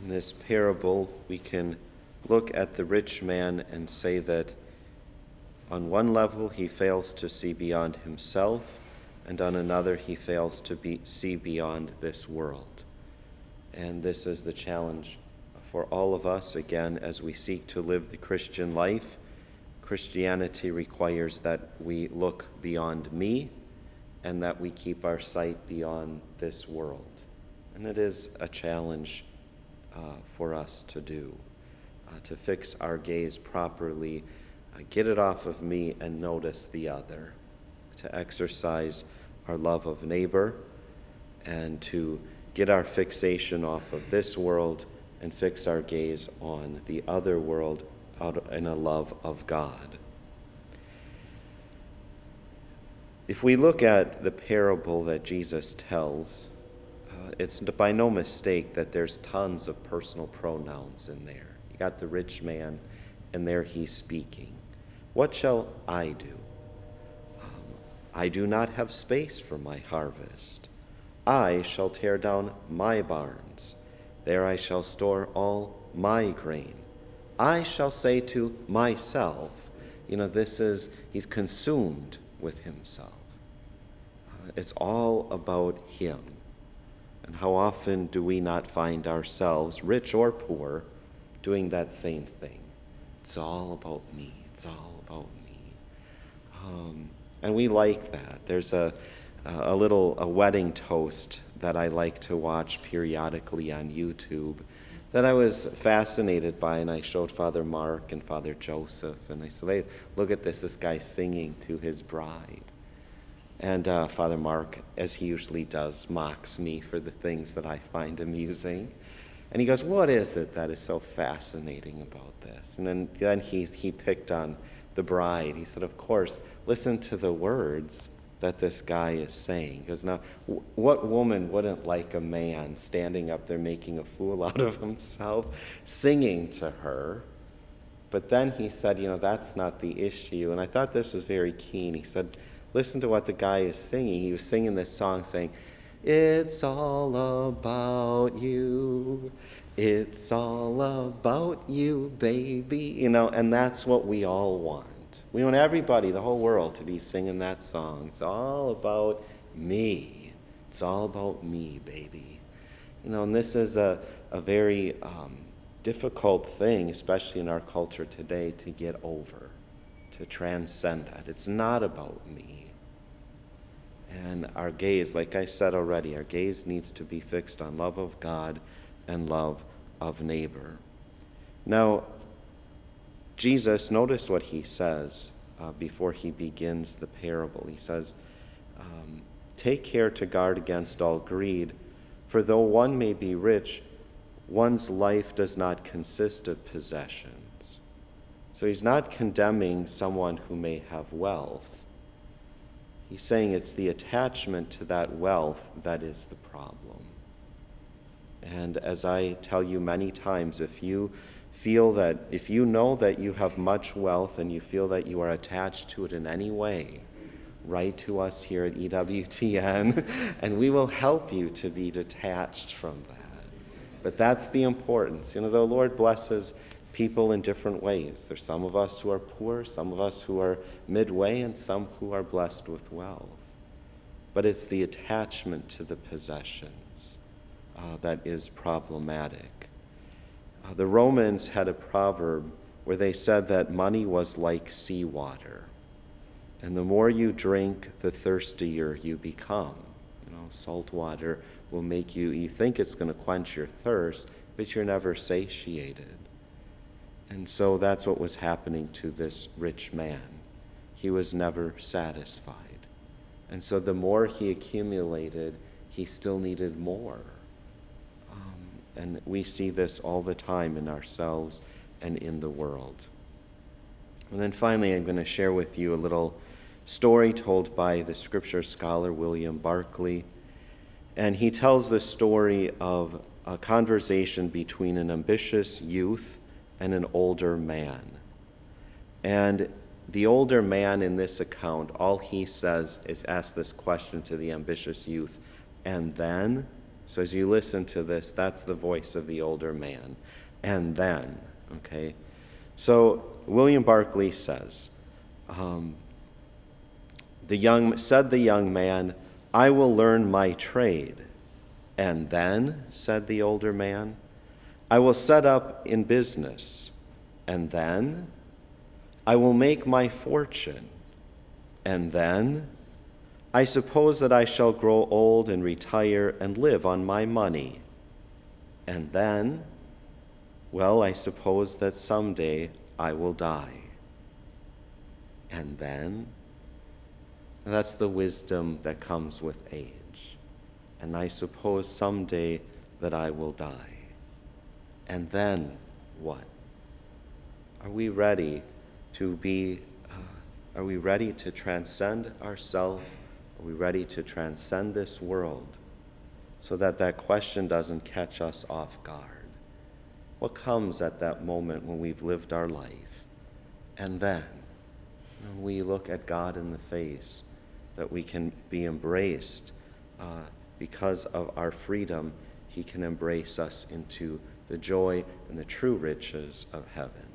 In this parable, we can look at the rich man and say that on one level he fails to see beyond himself, and on another he fails to see beyond this world. And this is the challenge for all of us, again, as we seek to live the Christian life. Christianity requires that we look beyond me and that we keep our sight beyond this world. And it is a challenge for us to do, to fix our gaze properly, get it off of me and notice the other, to exercise our love of neighbor, and to get our fixation off of this world and fix our gaze on the other world out in a love of God. If we look at the parable that Jesus tells, it's by no mistake that there's tons of personal pronouns in there. You got the rich man, and there he's speaking. What shall I do? I do not have space for my harvest. I shall tear down my barns. There I shall store all my grain. I shall say to myself, he's consumed with himself. It's all about him. And how often do we not find ourselves, rich or poor, doing that same thing? It's all about me. It's all about me. And we like that. There's a wedding toast that I like to watch periodically on YouTube that I was fascinated by, and I showed Father Mark and Father Joseph, and I said, hey, look at this guy singing to his bride. And Father Mark, as he usually does, mocks me for the things that I find amusing. And he goes, what is it that is so fascinating about this? And then he picked on the bride. He said, of course, listen to the words that this guy is saying. He goes, now, what woman wouldn't like a man standing up there making a fool out of himself, singing to her? But then he said, that's not the issue. And I thought this was very keen. He said, listen to what the guy is singing. He was singing this song saying, it's all about you. It's all about you, baby. And that's what we all want. We want everybody, the whole world, to be singing that song. It's all about me. It's all about me, baby. And this is a very difficult thing, especially in our culture today, to get over, to transcend that. It's not about me. And our gaze, like I said already, our gaze needs to be fixed on love of God and love of neighbor. Now, Jesus, notice what he says before he begins the parable. He says, take care to guard against all greed, for though one may be rich, one's life does not consist of possessions. So he's not condemning someone who may have wealth. He's saying it's the attachment to that wealth that is the problem. And as I tell you many times, if you know that you have much wealth and you feel that you are attached to it in any way, write to us here at EWTN and we will help you to be detached from that. But that's the importance. The Lord blesses people in different ways. There's some of us who are poor, some of us who are midway, and some who are blessed with wealth. But it's the attachment to the possessions that is problematic. The Romans had a proverb where they said that money was like seawater. And the more you drink, the thirstier you become. Salt water will make you think it's going to quench your thirst, but you're never satiated. And so that's what was happening to this rich man. He was never satisfied. And so the more he accumulated, he still needed more. And we see this all the time in ourselves and in the world. And then finally, I'm going to share with you a little story told by the scripture scholar William Barclay. And he tells the story of a conversation between an ambitious youth and an older man. And the older man in this account, all he says is ask this question to the ambitious youth, and then? So as you listen to this, that's the voice of the older man. And then, okay? So William Barclay says, the young man, I will learn my trade. And then, said the older man, I will set up in business. And then, I will make my fortune. And then, I suppose that I shall grow old and retire and live on my money. And then, well, I suppose that someday I will die. And then, that's the wisdom that comes with age. And I suppose someday that I will die. And then what? Are we ready to are we ready to transcend ourselves? Are we ready to transcend this world so that that question doesn't catch us off guard? What comes at that moment when we've lived our life? And then, when we look at God in the face, that we can be embraced because of our freedom, he can embrace us into the joy and the true riches of heaven.